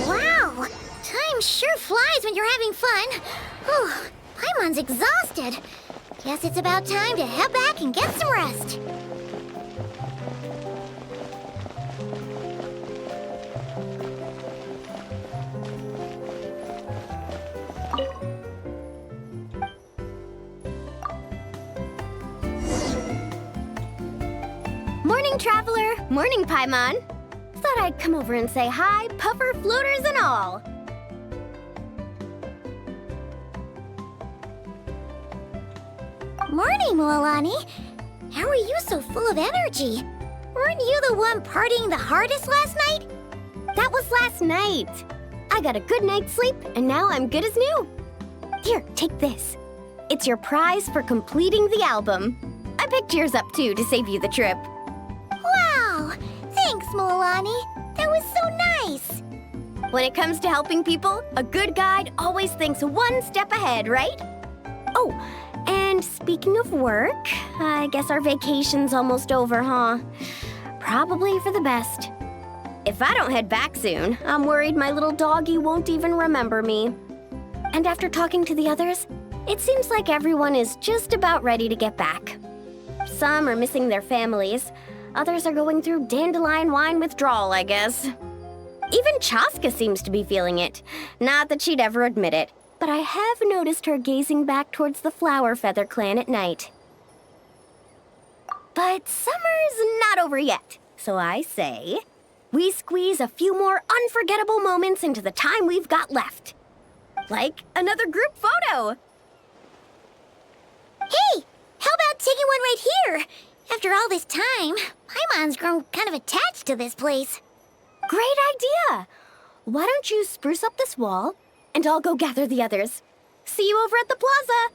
Wow! Time sure flies when you're having fun. Whew, Paimon's exhausted. Guess it's about time to head back and get some rest. Morning, traveler. Morning, Paimon. Thought I'd come over and say hi, puffer, floaters, and all. Morning, Moalani. How are you so full of energy? Weren't you the one partying the hardest last night? That was last night. I got a good night's sleep, and now I'm good as new. Here, take this. It's your prize for completing the album. I picked yours up, too, to save you the trip. Wow! Thanks, Moalani. That was so nice. When it comes to helping people, a good guide always thinks one step ahead, right? Oh, and speaking of work, I guess our vacation's almost over, huh? Probably for the best. If I don't head back soon, I'm worried my little doggy won't even remember me. And after talking to the others, it seems like everyone is just about ready to get back. Some are missing their families. Others are going through dandelion wine withdrawal, I guess. Even Chaska seems to be feeling it. Not that she'd ever admit it, but I have noticed her gazing back towards the Flower Feather clan at night. But summer's not over yet, so I say, we squeeze a few more unforgettable moments into the time we've got left. Like another group photo. Hey, how about taking one right here? After all this time, Paimon's grown kind of attached to this place. Great idea! Why don't you spruce up this wall, and I'll go gather the others. See you over at the plaza!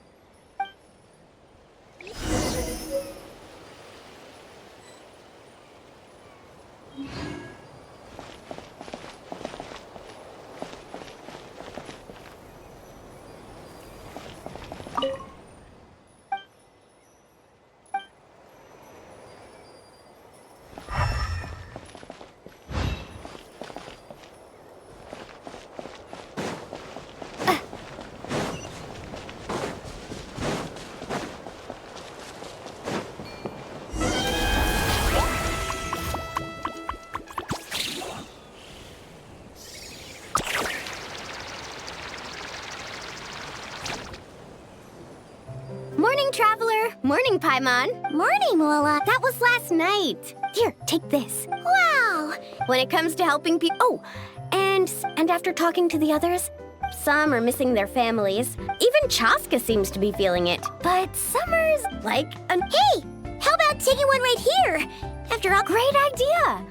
Morning, traveler. Morning, Paimon. Morning, Moala. That was last night. Here, take this. Wow! When it comes to helping people... Oh, and after talking to the others, some are missing their families. Even Chaska seems to be feeling it. But summer's like an... Hey, how about taking one right here? After all... Great idea!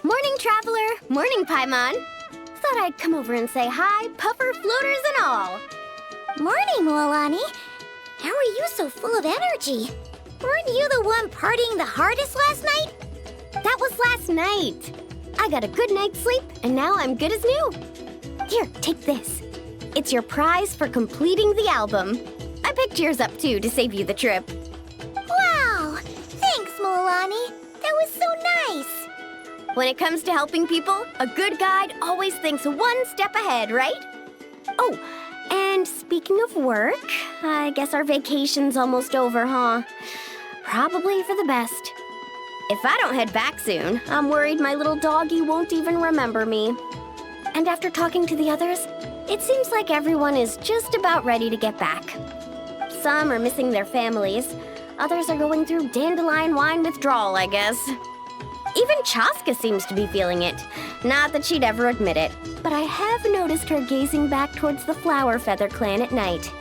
Morning, traveler. Morning, Paimon. Thought I'd come over and say hi, puffer, floaters, and all. Morning, Moalani. How are you so full of energy? Weren't you the one partying the hardest last night? That was last night. I got a good night's sleep, and now I'm good as new. Here, take this. It's your prize for completing the album. I picked yours up, too, to save you the trip. Wow! Thanks, Moalani. That was so nice. When it comes to helping people, a good guide always thinks one step ahead, right? Oh, and speaking of work, I guess our vacation's almost over, huh? Probably for the best. If I don't head back soon, I'm worried my little doggy won't even remember me. And after talking to the others, it seems like everyone is just about ready to get back. Some are missing their families. Others are going through dandelion wine withdrawal, I guess. Even Chaska seems to be feeling it. Not that she'd ever admit it, but I have noticed her gazing back towards the Flower Feather clan at night.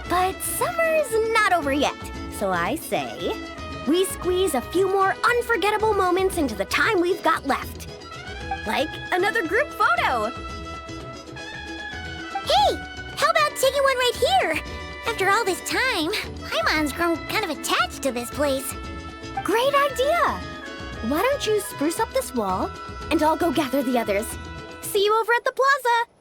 But summer's not over yet, so I say we squeeze a few more unforgettable moments into the time we've got left. Like another group photo. Hey, how about taking one right here? After all this time, Paimon's grown kind of attached to this place. Great idea! Why don't you spruce up this wall, and I'll go gather the others. See you over at the plaza!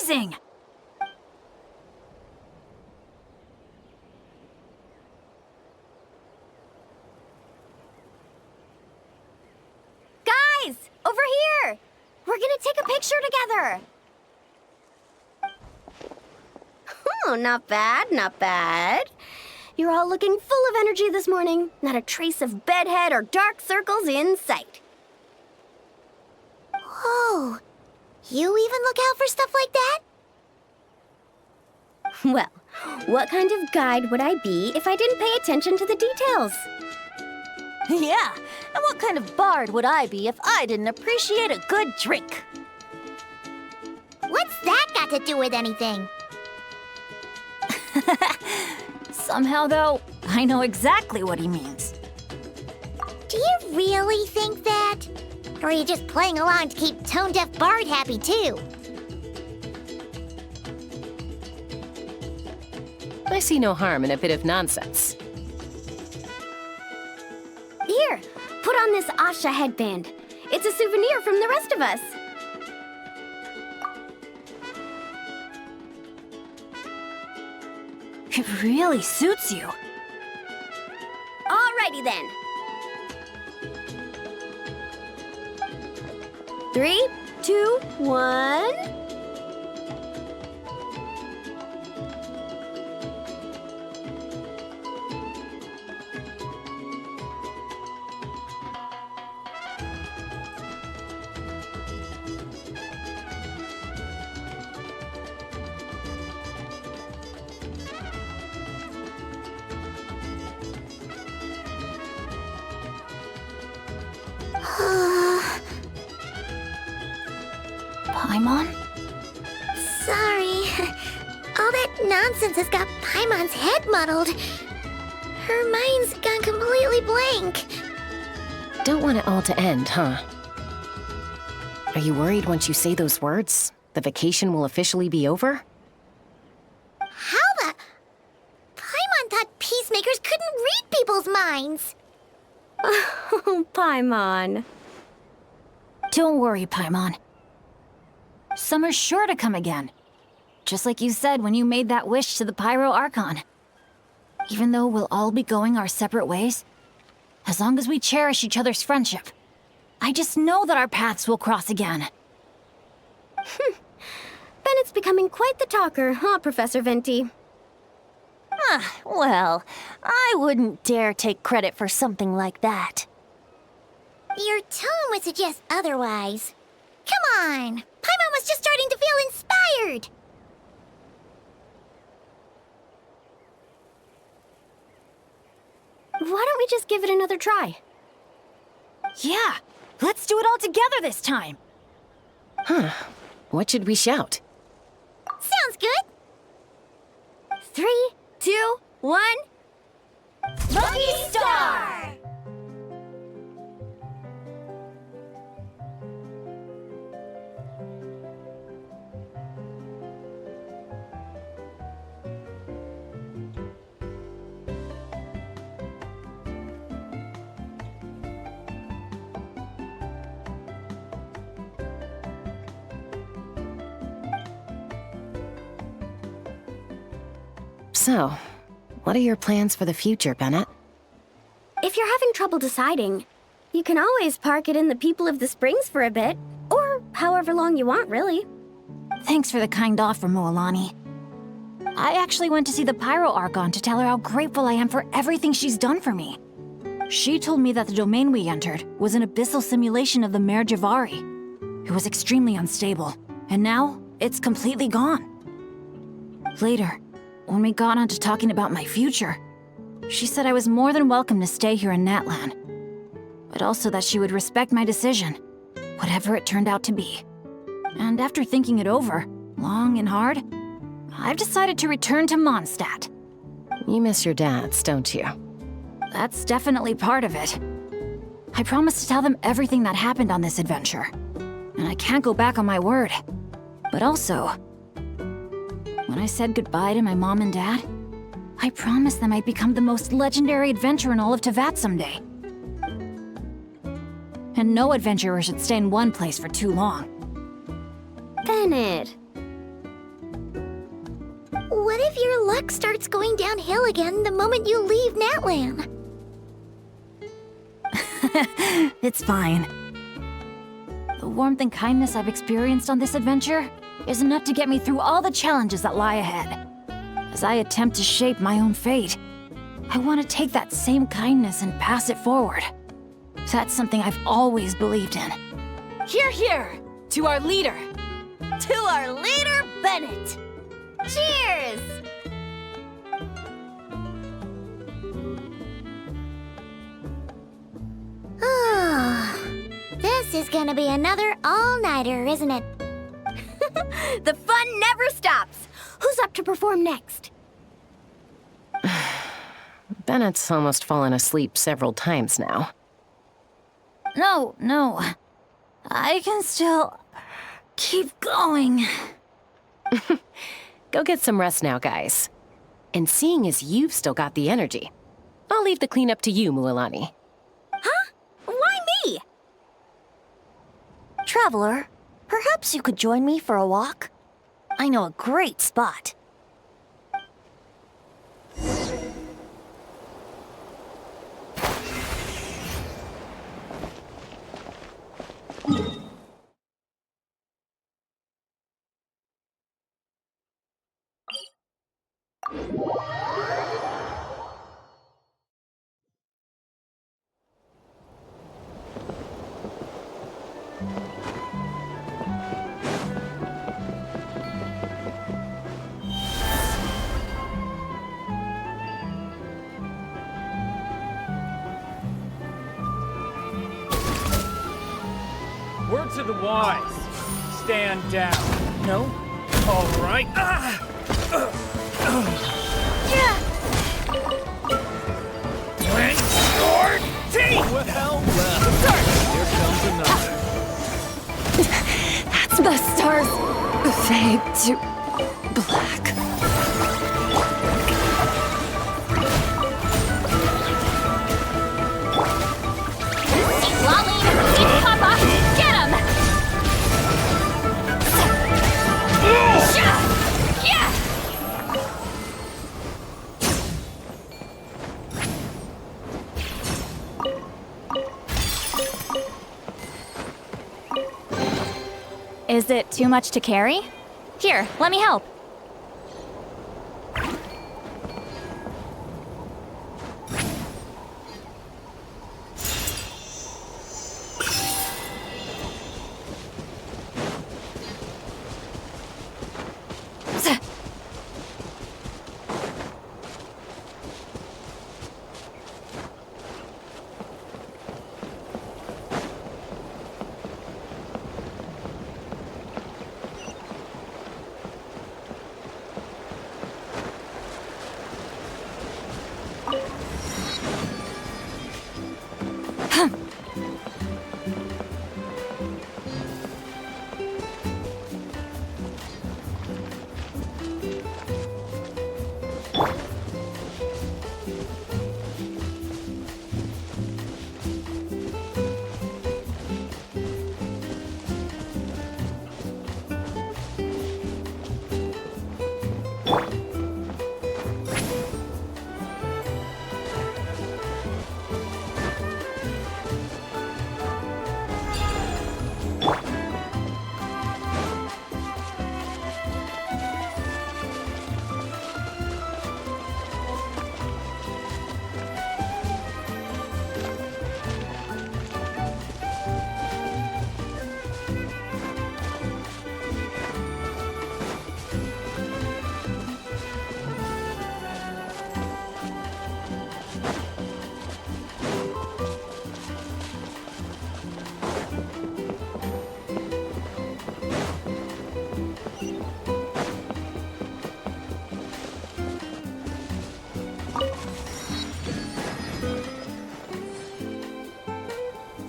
amazing! Guys, over here! We're gonna take a picture together! Oh, not bad, not bad. You're all looking full of energy this morning. Not a trace of bedhead or dark circles in sight. Whoa. You even look out for stuff like that? Well, what kind of guide would I be if I didn't pay attention to the details? Yeah, and what kind of bard would I be if I didn't appreciate a good drink? What's that got to do with anything? Somehow, though, I know exactly what he means. Do you really think that? Or are you just playing along to keep Tone Deaf Bard happy, too? I see no harm in a bit of nonsense. Here, put on this Asha headband. It's a souvenir from the rest of us. It really suits you. Alrighty then. 3, 2, 1. Paimon? Sorry. All that nonsense has got Paimon's head muddled. Her mind's gone completely blank. Don't want it all to end, huh? Are you worried once you say those words, the vacation will officially be over? How the... Paimon thought peacemakers couldn't read people's minds. Oh, Paimon. Don't worry, Paimon. Summer's sure to come again. Just like you said when you made that wish to the Pyro Archon. Even though we'll all be going our separate ways, as long as we cherish each other's friendship, I just know that our paths will cross again. Bennett's becoming quite the talker, huh, Professor Venti? Well, I wouldn't dare take credit for something like that. Your tone would suggest otherwise. Come on! Paimon was just starting to feel inspired! Why don't we just give it another try? Yeah, let's do it all together this time. Huh. What should we shout? Sounds good! 3, 2, 1. Lucky Star! So, what are your plans for the future, Bennett? If you're having trouble deciding, you can always park it in the People of the Springs for a bit. Or however long you want, really. Thanks for the kind offer, Moalani. I actually went to see the Pyro Archon to tell her how grateful I am for everything she's done for me. She told me that the domain we entered was an abyssal simulation of the Mare Javari. It was extremely unstable, and now it's completely gone. Later, when we got on to talking about my future, she said I was more than welcome to stay here in Natlan, but also that she would respect my decision, whatever it turned out to be. And after thinking it over, long and hard, I've decided to return to Mondstadt. You miss your dads, don't you? That's definitely part of it. I promised to tell them everything that happened on this adventure, and I can't go back on my word. But also, when I said goodbye to my mom and dad, I promised them I'd become the most legendary adventurer in all of Teyvat someday. And no adventurer should stay in one place for too long. Bennett. What if your luck starts going downhill again the moment you leave Natlan? It's fine. The warmth and kindness I've experienced on this adventure is enough to get me through all the challenges that lie ahead. as I attempt to shape my own fate. I want to take that same kindness and pass it forward. That's something I've always believed in. Hear, hear! To our leader! To our leader, Bennett! Cheers! This is gonna be another all-nighter, isn't it? The fun never stops! Who's up to perform next? Bennett's almost fallen asleep several times now. No. I can still keep going. Go get some rest now, guys. And seeing as you've still got the energy, I'll leave the cleanup to you, Mualani. Huh? Why me? Traveler, perhaps you could join me for a walk? I know a great spot. Word to the wise. Stand down. No? All right. Clench your teeth! Well. Here comes another. That's the stars fade to black. Lolly! Eat Papa! Get him! Yeah! Is it too much to carry? Here, let me help.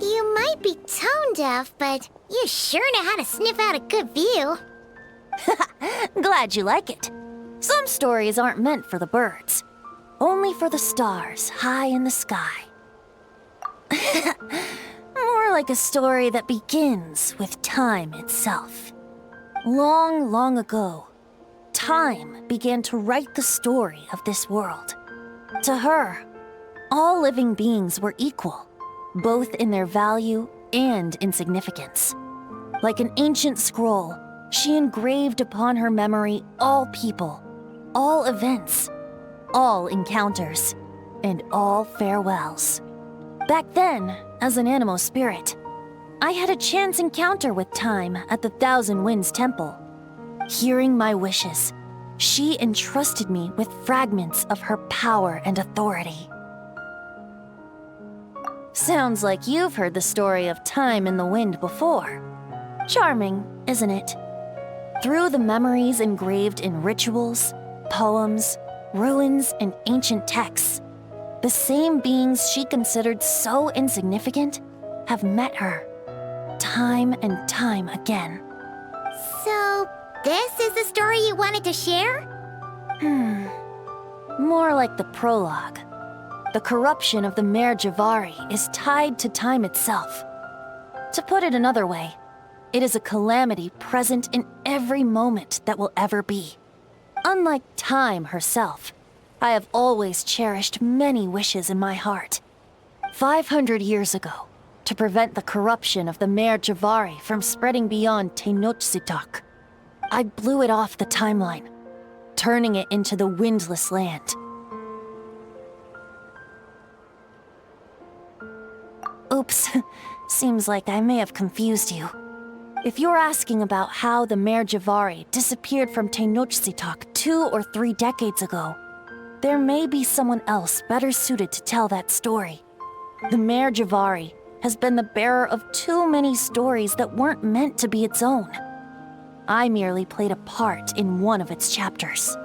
You might be tone deaf, but you sure know how to sniff out a good view. Glad you like it. Some stories aren't meant for the birds. Only for the stars high in the sky. More like a story that begins with time itself. Long, long ago, time began to write the story of this world. To her, all living beings were equal, both in their value and in significance. Like an ancient scroll, she engraved upon her memory all people, all events, all encounters, and all farewells. Back then, as an animal spirit, I had a chance encounter with Time at the Thousand Winds Temple. Hearing my wishes, she entrusted me with fragments of her power and authority. Sounds like you've heard the story of Time in the Wind before. Charming, isn't it? Through the memories engraved in rituals, poems, ruins, and ancient texts, the same beings she considered so insignificant have met her, time and time again. So, this is the story you wanted to share? More like the prologue. The corruption of the Mare Javari is tied to time itself. To put it another way, it is a calamity present in every moment that will ever be. Unlike Time herself, I have always cherished many wishes in my heart. 500 years ago, to prevent the corruption of the Mare Javari from spreading beyond Tenochtitlan, I blew it off the timeline, turning it into the Windless Land. Oops, seems like I may have confused you. If you're asking about how the Mare Javari disappeared from Tenochtitlan 2 or 3 decades ago, there may be someone else better suited to tell that story. The Mare Javari has been the bearer of too many stories that weren't meant to be its own. I merely played a part in one of its chapters.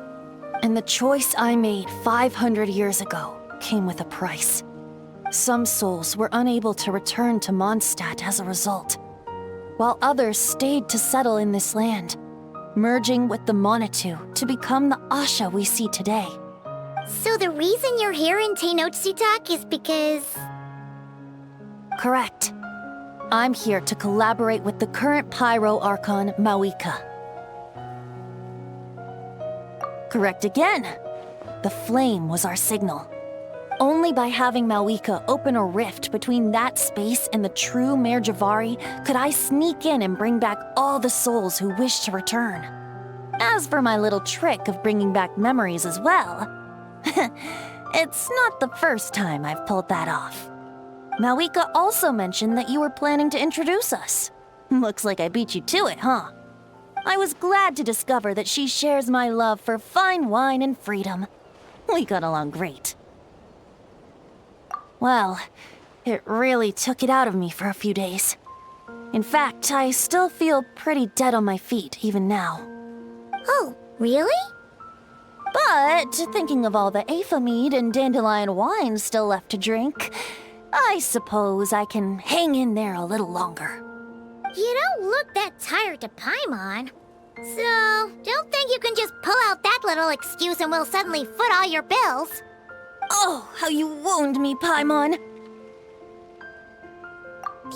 And the choice I made 500 years ago came with a price. Some souls were unable to return to Mondstadt as a result, while others stayed to settle in this land, merging with the Monitu to become the Asha we see today. So the reason you're here in Tenochtitlan is because... Correct. I'm here to collaborate with the current Pyro Archon, Mawika. Correct again. The flame was our signal. Only by having Mawika open a rift between that space and the true Mare Javari could I sneak in and bring back all the souls who wish to return. As for my little trick of bringing back memories as well, it's not the first time I've pulled that off. Mawika also mentioned that you were planning to introduce us. Looks like I beat you to it, huh? I was glad to discover that she shares my love for fine wine and freedom. We got along great. Well, it really took it out of me for a few days. In fact, I still feel pretty dead on my feet even now. Oh, really? But thinking of all the Aether mead and dandelion wine still left to drink, I suppose I can hang in there a little longer. You don't look that tired to Paimon. So, don't think you can just pull out that little excuse and we'll suddenly foot all your bills. Oh, how you wound me, Paimon.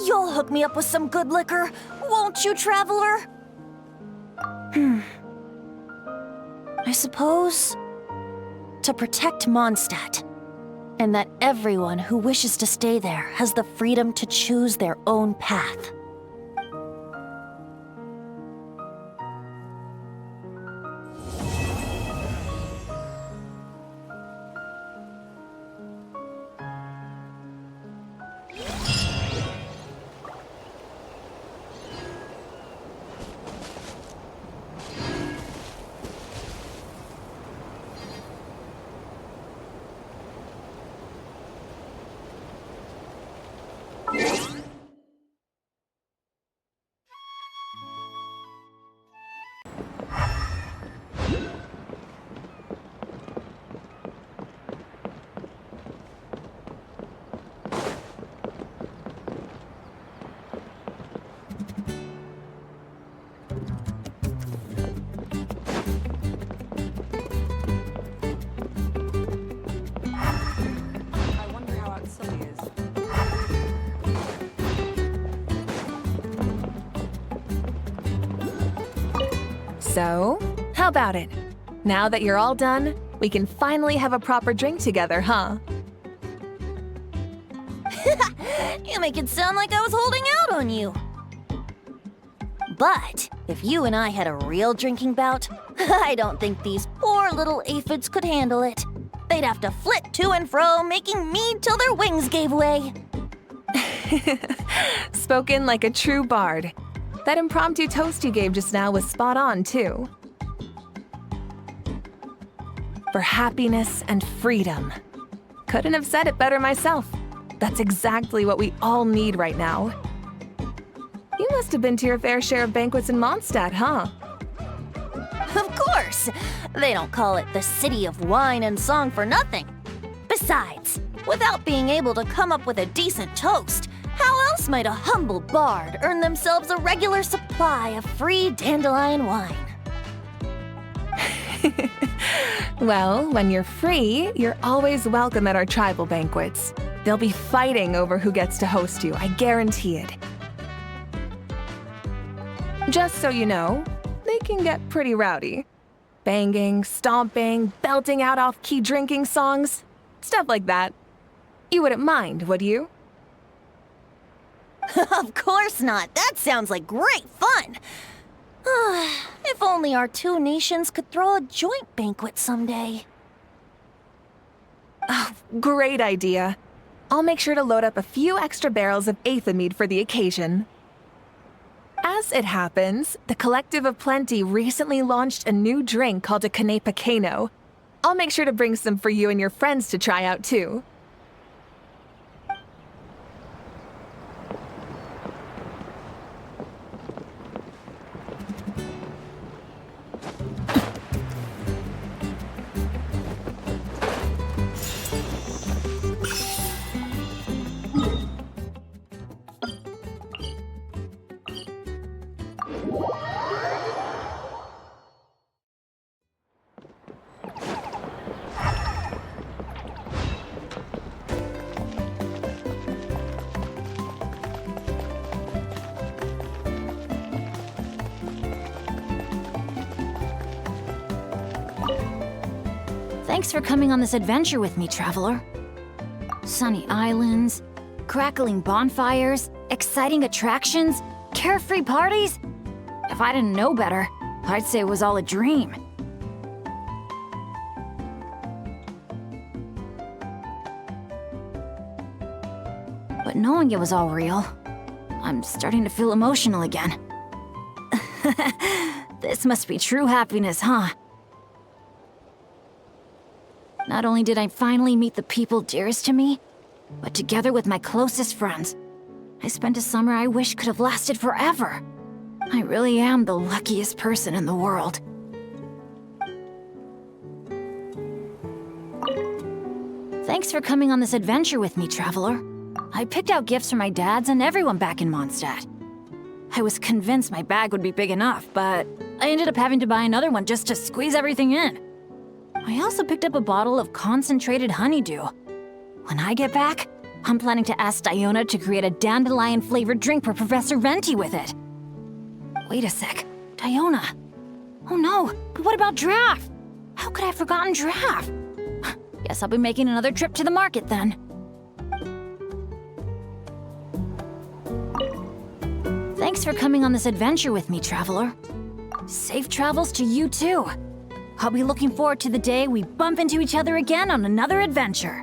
You'll hook me up with some good liquor, won't you, traveler? I suppose to protect Mondstadt, and that everyone who wishes to stay there has the freedom to choose their own path. So, how about it? Now that you're all done, we can finally have a proper drink together, huh? You make it sound like I was holding out on you. But if you and I had a real drinking bout, I don't think these poor poor little aphids could handle it. They'd have to flit to and fro, making mead till their wings gave way. Spoken like a true bard. That impromptu toast you gave just now was spot on, too. For happiness and freedom. Couldn't have said it better myself. That's exactly what we all need right now. You must have been to your fair share of banquets in Mondstadt, huh? Of course! They don't call it the City of Wine and Song for nothing. Besides, without being able to come up with a decent toast, how else might a humble bard earn themselves a regular supply of free dandelion wine? Well, when you're free, you're always welcome at our tribal banquets. They'll be fighting over who gets to host you, I guarantee it. Just so you know, they can get pretty rowdy. Banging, stomping, belting out off-key drinking songs, stuff like that. You wouldn't mind, would you? Of course not. That sounds like great fun. If only our two nations could throw a joint banquet someday. Oh, great idea. I'll make sure to load up a few extra barrels of Aether mead for the occasion. As it happens, the Collective of Plenty recently launched a new drink called a Canepa Cano. I'll make sure to bring some for you and your friends to try out too. Thanks for coming on this adventure with me, traveler. Sunny islands, crackling bonfires, exciting attractions, carefree parties. If I didn't know better, I'd say it was all a dream. But knowing it was all real, I'm starting to feel emotional again. This must be true happiness, huh? Not only did I finally meet the people dearest to me, but together with my closest friends, I spent a summer I wish could have lasted forever. I really am the luckiest person in the world. Thanks for coming on this adventure with me, traveler. I picked out gifts for my dads and everyone back in Mondstadt. I was convinced my bag would be big enough, but I ended up having to buy another one just to squeeze everything in. I also picked up a bottle of concentrated honeydew. When I get back, I'm planning to ask Diona to create a dandelion-flavored drink for Professor Venti with it. Wait a sec, Diona. Oh no, but what about Giraffe? How could I have forgotten Giraffe? Guess I'll be making another trip to the market then. Thanks for coming on this adventure with me, traveler. Safe travels to you too. I'll be looking forward to the day we bump into each other again on another adventure.